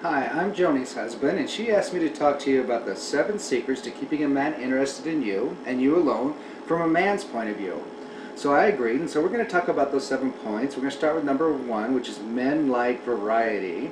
Hi, I'm Joni's husband, and she asked me to talk to you about the 7 secrets to keeping a man interested in you, and you alone, from a man's point of view. So I agreed, and so we're going to talk about those 7 points. We're going to start with number 1, which is men like variety.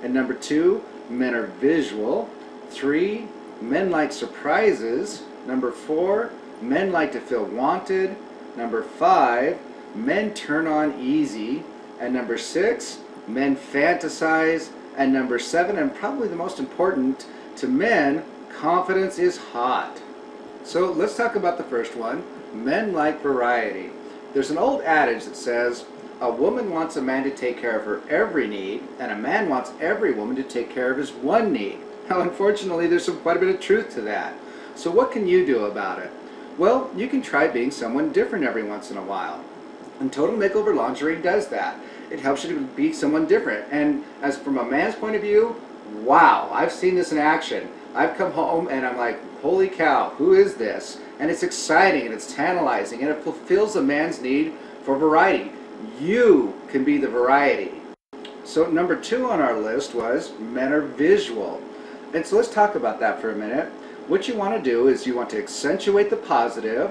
And number 2, men are visual. 3, men like surprises. Number 4, men like to feel wanted. Number 5, men turn on easy. And number 6, men fantasize. And number 7, and probably the most important to men, confidence is hot. So let's talk about the first one. Men like variety. There's an old adage that says, a woman wants a man to take care of her every need, and a man wants every woman to take care of his one need. Now, unfortunately, there's quite a bit of truth to that. So what can you do about it? Well, you can try being someone different every once in a while. And Total Makeover Lingerie does that. It helps you to be someone different. And as from a man's point of view, wow, I've seen this in action. I've come home and I'm like, holy cow, who is this? And it's exciting and it's tantalizing and it fulfills a man's need for variety. You can be the variety. So number 2 on our list was men are visual. And so let's talk about that for a minute. What you want to do is you want to accentuate the positive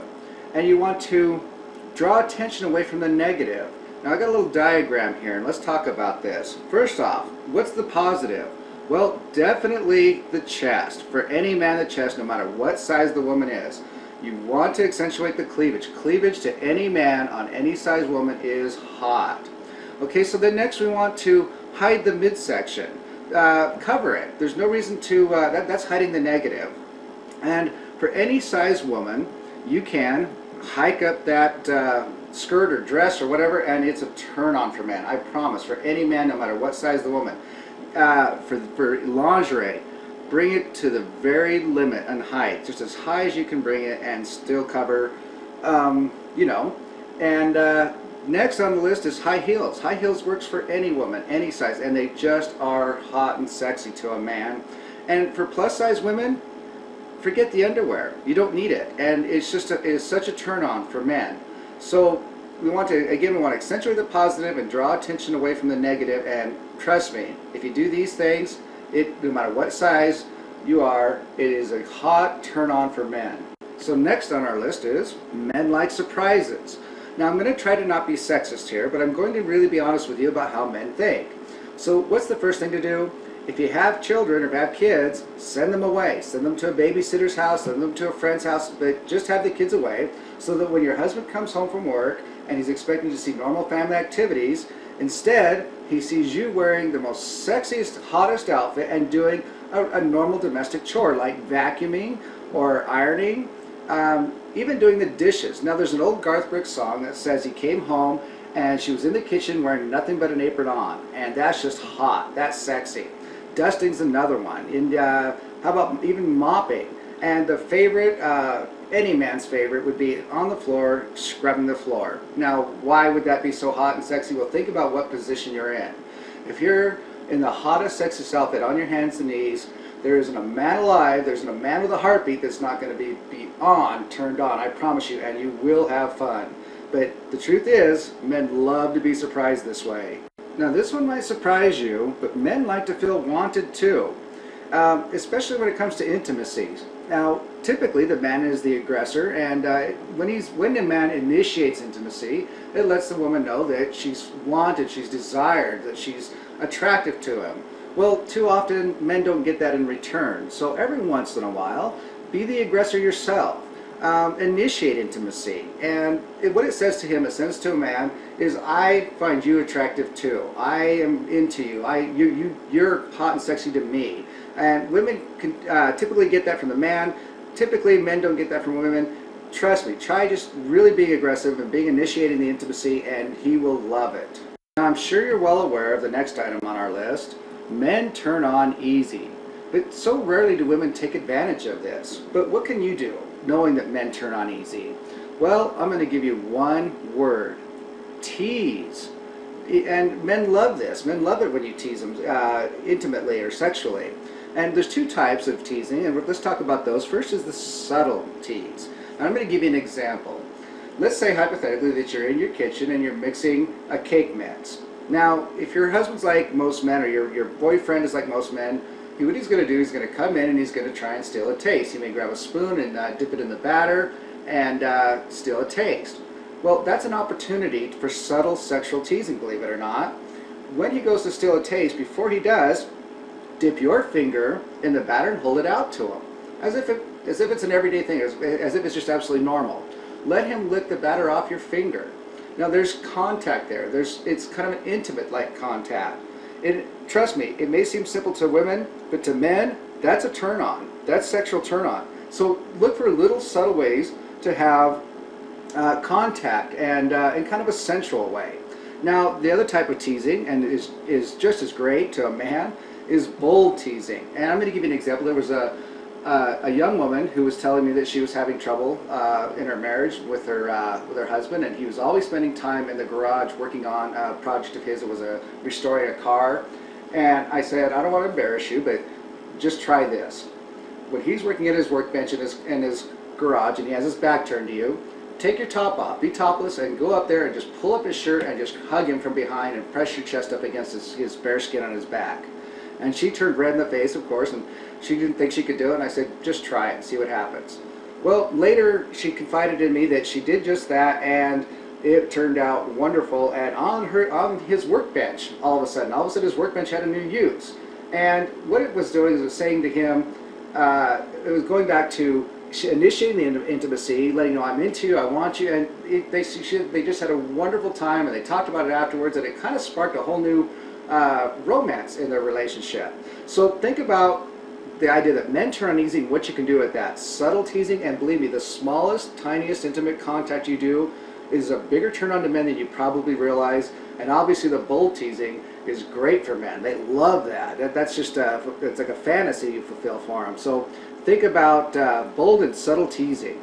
and you want to draw attention away from the negative. Now I got a little diagram here and let's talk about this. First off, what's the positive? Well, definitely the chest. For any man, the chest, no matter what size the woman is. You want to accentuate the cleavage. Cleavage to any man on any size woman is hot. Okay, so then next we want to hide the midsection. Cover it. There's no reason to, that's hiding the negative. And for any size woman, you can hike up that skirt or dress or whatever, and it's a turn on for men. I promise, for any man, no matter what size the woman. For lingerie, bring it to the very limit and height, just as high as you can bring it and still cover, you know. And next on the list is high heels. High heels works for any woman, any size, and they just are hot and sexy to a man. And for plus size women, forget the underwear. You don't need it, and it's just it's such a turn on for men. So we want to accentuate the positive and draw attention away from the negative, and trust me, if you do these things, no matter what size you are, it is a hot turn on for men. So next on our list is men like surprises. Now I'm going to try to not be sexist here, but I'm going to really be honest with you about how men think. So what's the first thing to do? If you have children or have kids, send them away. Send them to a babysitter's house, send them to a friend's house, but just have the kids away so that when your husband comes home from work and he's expecting to see normal family activities, instead he sees you wearing the most sexiest, hottest outfit and doing a normal domestic chore like vacuuming or ironing, even doing the dishes. Now there's an old Garth Brooks song that says he came home and she was in the kitchen wearing nothing but an apron on, and that's just hot, that's sexy. Dusting's another one. And how about even mopping? And the favorite, any man's favorite, would be on the floor, scrubbing the floor. Now, why would that be so hot and sexy? Well, think about what position you're in. If you're in the hottest, sexiest outfit on your hands and knees, there isn't a man alive, there isn't a man with a heartbeat that's not going to be turned on, I promise you, and you will have fun. But the truth is, men love to be surprised this way. Now this one might surprise you, but men like to feel wanted too, especially when it comes to intimacy. Now typically the man is the aggressor, and when a man initiates intimacy, it lets the woman know that she's wanted, she's desired, that she's attractive to him. Well, too often men don't get that in return, so every once in a while, be the aggressor yourself. Initiate intimacy, and what it says to him, it says to a man, is I find you attractive too. I am into you. You're hot and sexy to me. And women can typically get that from the man. Typically, men don't get that from women. Trust me. Try just really being aggressive and initiating the intimacy, and he will love it. Now, I'm sure you're well aware of the next item on our list. Men turn on easy. But so rarely do women take advantage of this. But what can you do, knowing that men turn on easy? Well, I'm going to give you one word. Tease. And men love this. Men love it when you tease them intimately or sexually. And there's 2 types of teasing, and let's talk about those. First is the subtle tease. And I'm going to give you an example. Let's say hypothetically that you're in your kitchen and you're mixing a cake mix. Now, if your husband's like most men, or your boyfriend is like most men, what he's going to do, he's going to come in and he's going to try and steal a taste. He may grab a spoon and dip it in the batter and steal a taste. Well, that's an opportunity for subtle sexual teasing, believe it or not. When he goes to steal a taste, before he does, dip your finger in the batter and hold it out to him, as if it's an everyday thing, as if it's just absolutely normal. Let him lick the batter off your finger. Now, there's contact there. It's kind of an intimate-like contact. Trust me, it may seem simple to women, but to men, that's a turn-on. That's sexual turn-on. So look for little subtle ways to have contact and in kind of a sensual way. Now, the other type of teasing, and is just as great to a man, is bold teasing. And I'm going to give you an example. There was a young woman who was telling me that she was having trouble in her marriage with her husband, and he was always spending time in the garage working on a project of his. It was restoring a car. And I said, I don't want to embarrass you, but just try this. When he's working at his workbench in his garage and he has his back turned to you, take your top off, be topless, and go up there and just pull up his shirt and just hug him from behind and press your chest up against his bare skin on his back. And she turned red in the face, of course, and she didn't think she could do it, and I said, just try it and see what happens. Well, later she confided in me that she did just that, and it turned out wonderful. And on his workbench, all of a sudden his workbench had a new use. And what it was doing is it was saying to him, it was going back to initiating the intimacy, letting you know, I'm into you, I want you, and they just had a wonderful time, and they talked about it afterwards, and it kind of sparked a whole new romance in their relationship. So think about the idea that men turn on teasing, what you can do with that. Subtle teasing, and believe me, the smallest, tiniest intimate contact you do is a bigger turn on to men than you probably realize. And obviously the bold teasing is great for men. They love that. That's just it's like a fantasy you fulfill for them. So think about bold and subtle teasing.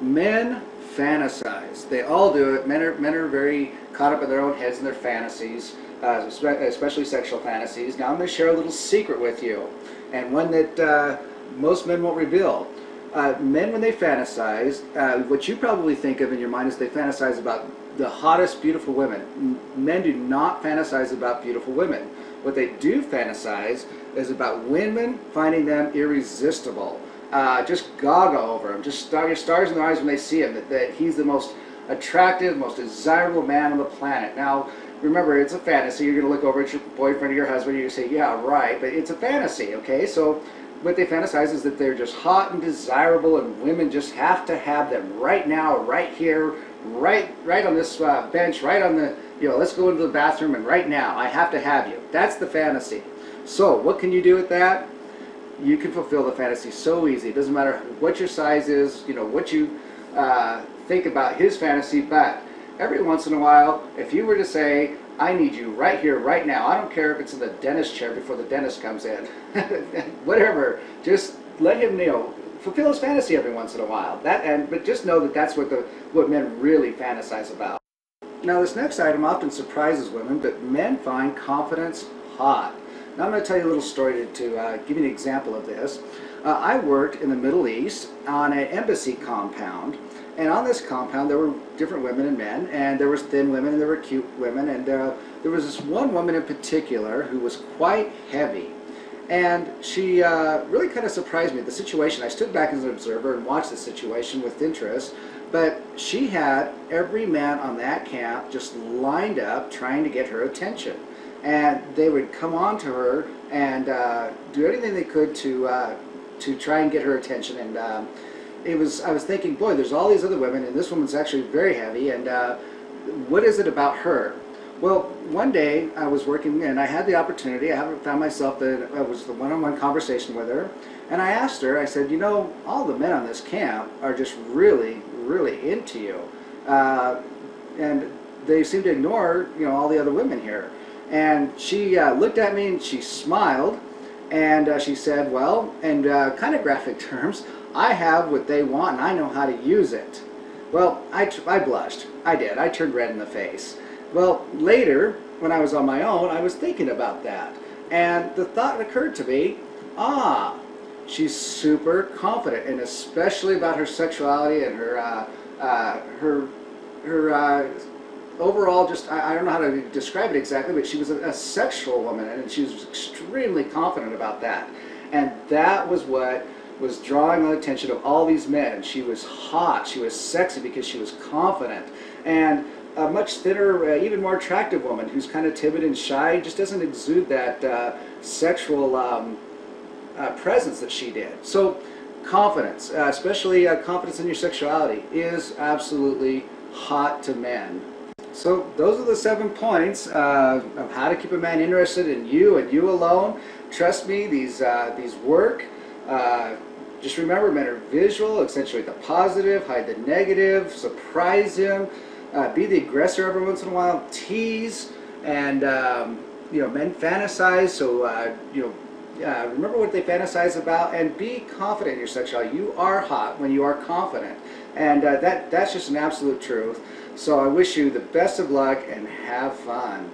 Men fantasize. They all do it. Men are very caught up in their own heads and their fantasies, especially sexual fantasies. Now I'm going to share a little secret with you, and one that most men won't reveal. Men, when they fantasize, what you probably think of in your mind is they fantasize about the hottest, beautiful women. Men do not fantasize about beautiful women. What they do fantasize is about women finding them irresistible. Just gaga over him, just stars in their eyes when they see him, that he's the most attractive, most desirable man on the planet. Now, remember, it's a fantasy. You're going to look over at your boyfriend or your husband and you say, yeah, right, but it's a fantasy, okay? So what they fantasize is that they're just hot and desirable, and women just have to have them right now, right here, right on this bench, right on the, let's go into the bathroom, and right now, I have to have you. That's the fantasy. So what can you do with that? You can fulfill the fantasy so easy. It doesn't matter what your size is, what you think about his fantasy, but every once in a while, if you were to say, I need you right here, right now, I don't care if it's in the dentist chair before the dentist comes in, just let him, fulfill his fantasy every once in a while. But just know that that's what men really fantasize about. Now, this next item often surprises women, but men find confidence hot. Now, I'm going to tell you a little story to give you an example of this. I worked in the Middle East on an embassy compound, and on this compound there were different women and men, and there was thin women and there were cute women, and there was this one woman in particular who was quite heavy, and she really kind of surprised me. The situation, I stood back as an observer and watched the situation with interest, but she had every man on that camp just lined up trying to get her attention, and they would come on to her and do anything they could to try and get her attention. And I was thinking, boy, there's all these other women, and this woman's actually very heavy, and what is it about her? Well, one day I was working, and I had the opportunity, I found myself that I was the one-on-one conversation with her, and I asked her, I said, all the men on this camp are just really, really into you, and they seem to ignore, all the other women here. And she looked at me and she smiled, and she said, well, in kind of graphic terms, I have what they want and I know how to use it. Well, I blushed. I did. I turned red in the face. Well, later, when I was on my own, I was thinking about that. And the thought occurred to me, she's super confident, and especially about her sexuality and her overall, just I don't know how to describe it exactly, but she was a sexual woman, and she was extremely confident about that. And that was what was drawing the attention of all these men. She was hot, she was sexy because she was confident. And a much thinner, even more attractive woman who's kind of timid and shy, just doesn't exude that sexual presence that she did. So confidence, especially confidence in your sexuality, is absolutely hot to men. So those are the 7 points of how to keep a man interested in you and you alone. Trust me, these work. Just remember, men are visual, accentuate the positive, hide the negative, surprise him, be the aggressor every once in a while, tease, and men fantasize. So remember what they fantasize about, and be confident in your sexuality. You are hot when you are confident, and that's just an absolute truth. So I wish you the best of luck and have fun.